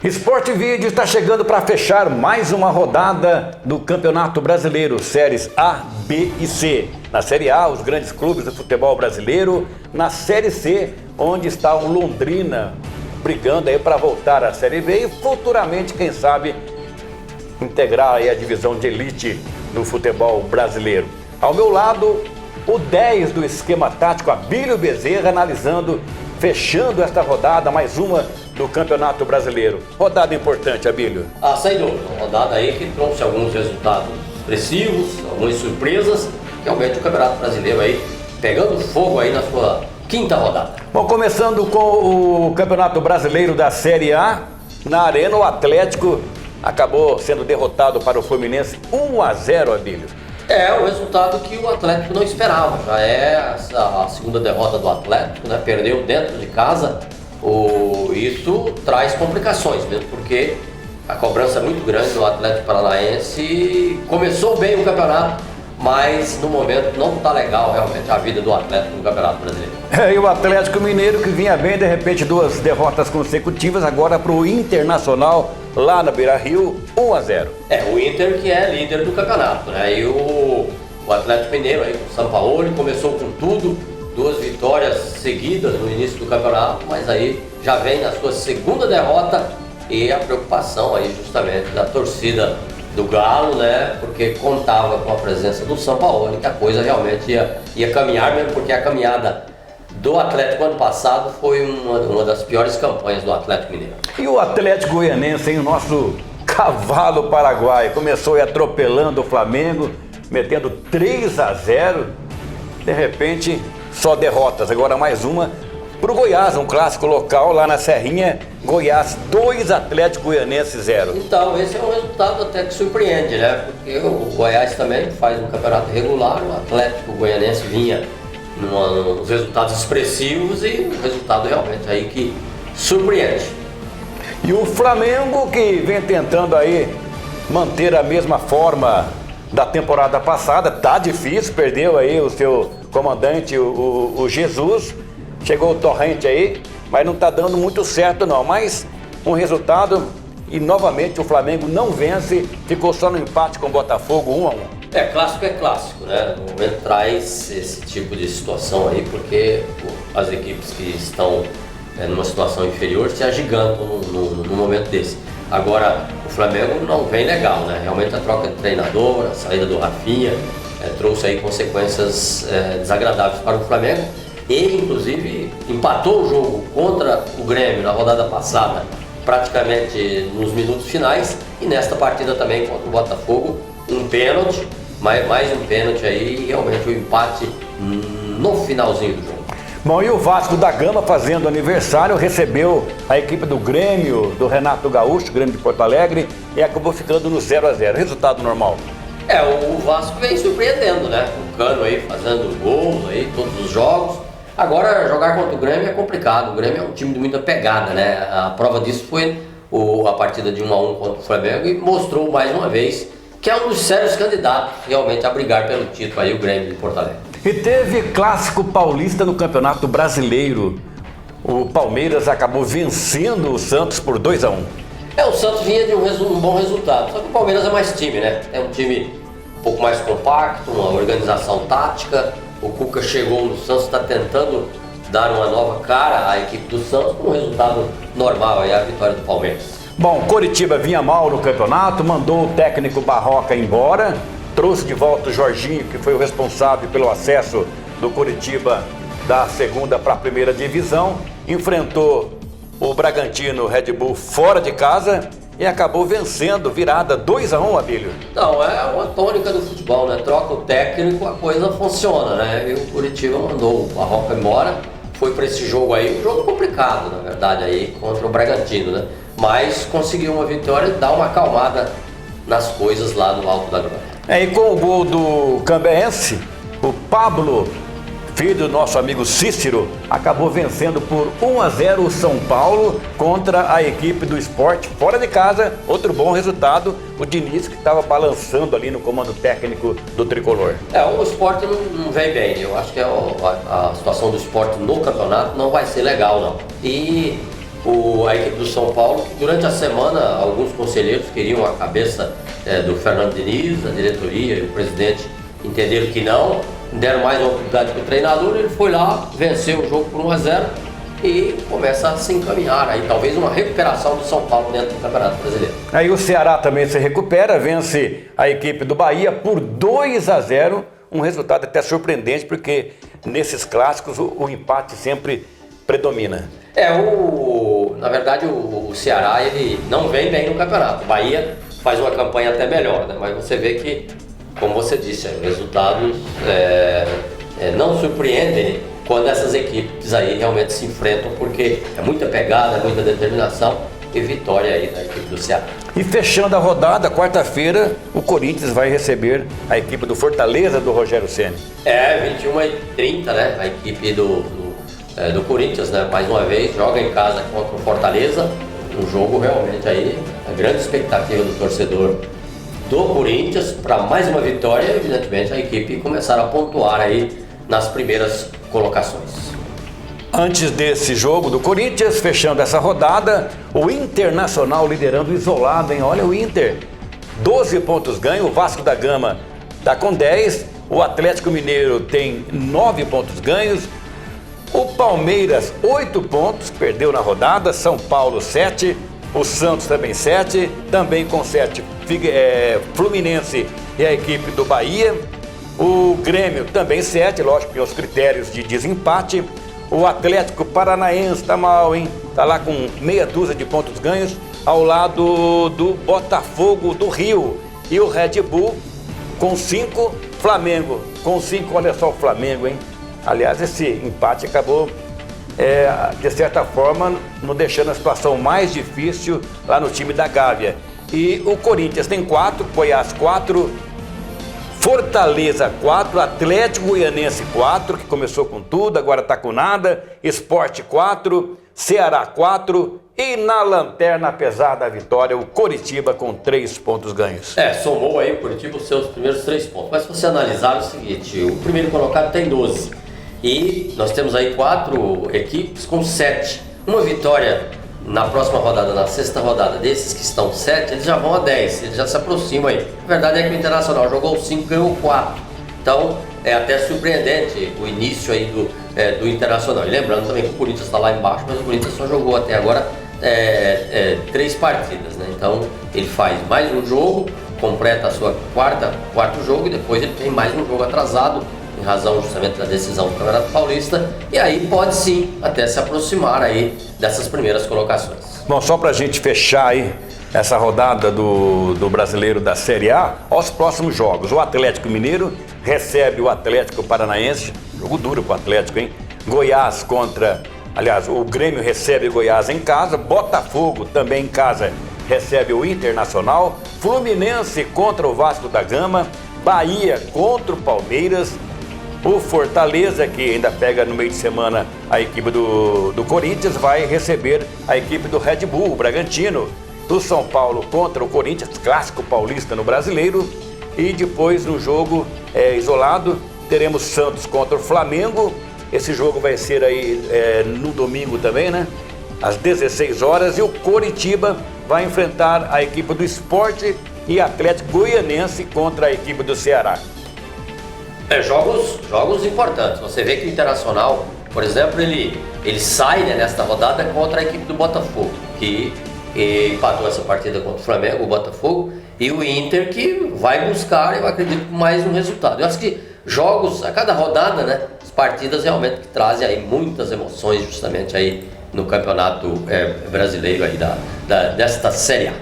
Sport Vídeo está chegando para fechar mais uma rodada do Campeonato Brasileiro, séries A, B e C. Na Série A, os grandes clubes do futebol brasileiro. Na Série C, onde está o Londrina brigando aí para voltar à Série B e futuramente, quem sabe, integrar aí a divisão de elite no futebol brasileiro. Ao meu lado, o 10 do esquema tático, Abílio Bezerra, analisando, fechando esta rodada, mais uma do Campeonato Brasileiro. Rodada importante, Abílio. Sem dúvida, uma rodada aí que trouxe alguns resultados expressivos, algumas surpresas, realmente o Campeonato Brasileiro aí pegando fogo aí na sua quinta rodada. Bom, começando com o Campeonato Brasileiro da Série A, na Arena o Atlético acabou sendo derrotado para o Fluminense 1-0, Abílio. É o resultado que o Atlético não esperava, já é a segunda derrota do Atlético, né? Perdeu dentro de casa. Isso traz complicações mesmo, porque a cobrança é muito grande do Atlético Paranaense. Começou bem o campeonato, mas no momento não está legal realmente a vida do Atlético no Campeonato Brasileiro. E o Atlético Mineiro, que vinha bem, de repente duas derrotas consecutivas, agora para o Internacional, lá na Beira-Rio, 1-0. O Inter que é líder do campeonato, né? E o Atlético Mineiro aí com o Sampaoli começou com tudo, duas vitórias seguidas no início do campeonato, mas aí já vem na sua segunda derrota e a preocupação aí justamente da torcida do Galo, né? Porque contava com a presença do Sampaoli, que a coisa realmente ia caminhar, mesmo porque a caminhada do Atlético ano passado foi uma das piores campanhas do Atlético Mineiro. E o Atlético Goianense, hein, o nosso cavalo paraguaio, começou aí atropelando o Flamengo, metendo 3-0, de repente só derrotas, agora mais uma para o Goiás, um clássico local lá na Serrinha, Goiás 2, Atlético Goianense 0. Então esse é um resultado até que surpreende, né? Porque o Goiás também faz um campeonato regular, o Atlético Goianense vinha nos resultados expressivos e um resultado realmente aí que surpreende. E o Flamengo, que vem tentando aí manter a mesma forma da temporada passada, tá difícil, perdeu aí o seu comandante, o Jesus, chegou o Torrente aí, mas não tá dando muito certo não, mas um resultado e novamente o Flamengo não vence, ficou só no empate com o Botafogo 1-1. Clássico é clássico, né? No momento traz esse tipo de situação aí, porque as equipes que estão numa situação inferior se agigantam no momento desse. Agora, o Flamengo não vem legal, né? Realmente a troca de treinador, a saída do Rafinha, trouxe aí consequências desagradáveis para o Flamengo e, inclusive, empatou o jogo contra o Grêmio na rodada passada, praticamente nos minutos finais, e nesta partida também contra o Botafogo, um pênalti, mais um pênalti aí, e realmente o empate no finalzinho do jogo. Bom, e o Vasco da Gama, fazendo aniversário, recebeu a equipe do Grêmio, do Renato Gaúcho, Grêmio de Porto Alegre, e acabou ficando no 0-0. Resultado normal. O Vasco vem surpreendendo, né? O Cano aí fazendo gols aí, todos os jogos. Agora, jogar contra o Grêmio é complicado. O Grêmio é um time de muita pegada, né? A prova disso foi a partida de 1-1 contra o Flamengo e mostrou mais uma vez que é um dos sérios candidatos realmente a brigar pelo título aí, o Grêmio de Porto Alegre. E teve clássico paulista no Campeonato Brasileiro. O Palmeiras acabou vencendo o Santos por 2-1. O Santos vinha de um bom resultado, só que o Palmeiras é mais time, né? É um time um pouco mais compacto, uma organização tática. O Cuca chegou no Santos, está tentando dar uma nova cara à equipe do Santos com um resultado normal, aí a vitória do Palmeiras. Bom, Coritiba vinha mal no campeonato, mandou o técnico Barroca embora, trouxe de volta o Jorginho, que foi o responsável pelo acesso do Coritiba da segunda para a primeira divisão, enfrentou o Bragantino Red Bull fora de casa e acabou vencendo, virada 2-1, Abílio. Não, é uma tônica do futebol, né? Troca o técnico, a coisa funciona, né? E o Coritiba mandou o Barroca embora, foi para esse jogo aí, um jogo complicado, na verdade, aí contra o Bragantino, né? Mas conseguiu uma vitória e dá uma acalmada nas coisas lá no Alto da Glória. E com o gol do Cambeense, o Pablo, filho do nosso amigo Cícero, acabou vencendo por 1-0 o São Paulo contra a equipe do Sport fora de casa. Outro bom resultado, o Diniz, que estava balançando ali no comando técnico do Tricolor. O Sport não vem bem, eu acho que a situação do Sport no campeonato não vai ser legal, não. E a equipe do São Paulo, que durante a semana alguns conselheiros queriam a cabeça do Fernando Diniz, a diretoria e o presidente entenderam que não, deram mais uma oportunidade para o treinador, ele foi lá, venceu o jogo por 1-0 e começa a se encaminhar aí, talvez uma recuperação do São Paulo dentro do Campeonato Brasileiro. Aí o Ceará também se recupera, vence a equipe do Bahia por 2-0, um resultado até surpreendente, porque nesses clássicos o empate sempre predomina. Na verdade o Ceará ele não vem bem no campeonato. O Bahia faz uma campanha até melhor, né? Mas você vê que, como você disse, os resultados não surpreendem quando essas equipes aí realmente se enfrentam, porque é muita pegada, muita determinação e vitória aí da equipe do Ceará. E fechando a rodada, quarta-feira, o Corinthians vai receber a equipe do Fortaleza do Rogério Ceni. 21h30, né? A equipe do Corinthians, né? Mais uma vez, joga em casa contra o Fortaleza. Um jogo realmente aí, a grande expectativa do torcedor do Corinthians para mais uma vitória e, evidentemente, a equipe começar a pontuar aí nas primeiras colocações. Antes desse jogo do Corinthians, fechando essa rodada, o Internacional liderando isolado, hein? Olha o Inter, 12 pontos ganho, o Vasco da Gama está com 10, o Atlético Mineiro tem 9 pontos ganhos, o Palmeiras 8 pontos, perdeu na rodada, São Paulo 7, o Santos também 7, também com 7 Fluminense e a equipe do Bahia, o Grêmio também 7, lógico que os critérios de desempate. O Atlético Paranaense tá mal, hein? Tá lá com meia dúzia de pontos ganhos, ao lado do Botafogo do Rio. E o Red Bull com 5, Flamengo com 5, olha só o Flamengo, hein? Aliás, esse empate acabou, de certa forma, não deixando a situação mais difícil lá no time da Gávea. E o Corinthians tem 4, Goiás 4, Fortaleza 4, Atlético Goianense 4, que começou com tudo, agora está com nada, Sport 4, Ceará 4 e na lanterna, apesar da vitória, o Coritiba com 3 pontos ganhos. Somou aí o Coritiba os seus primeiros 3 pontos. Mas se você analisar o seguinte, o primeiro colocado tem 12 e nós temos aí 4 equipes com 7. Uma vitória na próxima rodada, na sexta rodada, desses que estão 7, eles já vão a 10, eles já se aproximam aí. A verdade é que o Internacional jogou 5, ganhou 4. Então é até surpreendente o início aí do Internacional. E lembrando também que o Corinthians está lá embaixo, mas o Corinthians só jogou até agora 3 partidas, né? Então ele faz mais um jogo, completa a sua quarto jogo e depois ele tem mais um jogo atrasado, em razão justamente da decisão do Campeonato Paulista, e aí pode sim até se aproximar aí dessas primeiras colocações. Bom, só pra gente fechar aí essa rodada do Brasileiro da Série A, aos próximos jogos. O Atlético Mineiro recebe o Atlético Paranaense, jogo duro pro Atlético, hein? Goiás aliás, o Grêmio recebe o Goiás em casa, Botafogo também em casa recebe o Internacional, Fluminense contra o Vasco da Gama, Bahia contra o Palmeiras, o Fortaleza, que ainda pega no meio de semana a equipe do Corinthians, vai receber a equipe do Red Bull, o Bragantino. Do São Paulo contra o Corinthians, clássico paulista no Brasileiro. E depois, no jogo isolado, teremos Santos contra o Flamengo. Esse jogo vai ser aí no domingo também, né? Às 16 horas. E o Coritiba vai enfrentar a equipe do Sport e Atlético Goianense contra a equipe do Ceará. Jogos importantes. Você vê que o Internacional, por exemplo, ele sai, né, nesta rodada contra a equipe do Botafogo, que empatou essa partida contra o Flamengo, o Botafogo, e o Inter, que vai buscar, eu acredito, mais um resultado. Eu acho que jogos, a cada rodada, né, as partidas realmente que trazem aí muitas emoções justamente aí no Campeonato Brasileiro aí desta Série A.